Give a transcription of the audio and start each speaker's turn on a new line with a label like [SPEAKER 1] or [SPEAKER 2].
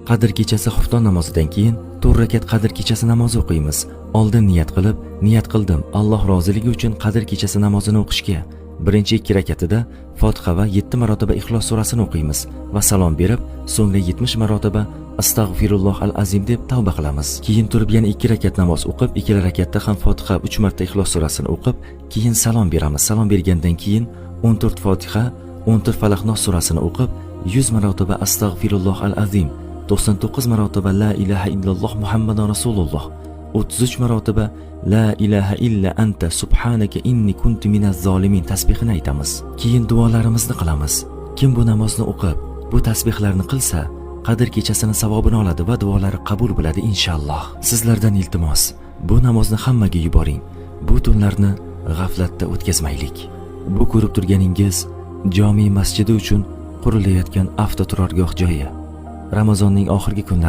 [SPEAKER 1] Qadr kechasi xufton namozidan keyin 4 rakat qadr kechasi namozi o'qiymiz. Oldin niyat qildim Alloh roziligi uchun qadr kechasi namozini o'qishga. Birinchi 2 rakatida Fotiha va 7 marotaba Ixlos surasini o'qiymiz va salom berib, so'ngra 70 marotaba Astagfirulloh al-azim deb tavba qilamiz. Keyin turib yana 2 rakat namoz o'qib, 2 rakatda ham Fotiha, 3 marta Ixlos surasini o'qib, keyin salom beramiz. Salom bergandan keyin 14 Fotiha, 14 Falaq-Nos surasini o'qib, 100 marotaba Astagfirulloh al-azim, 99 marotaba La ilaha illalloh Muhammadun Rasululloh, 33 marotaba La ilaha illa anta subhanaka inni kuntu minaz zolimin tasbihini aytamiz. Keyin duolarimizni qilamiz. Kim bu namozni o'qib, bu tasbihlarni qilsa, qadr kechasini savobini oladi va duolari qabul bo'ladi inshaalloh. Sizlardan iltimos, bu namozni hammaga yuboring. Bu tunlarni g'aflatda o'tkazmaylik. Bu ko'rib turganingiz jome masjidi uchun qurilayotgan avtoturargoh joyi. Ramazonning oxirgi kunlarida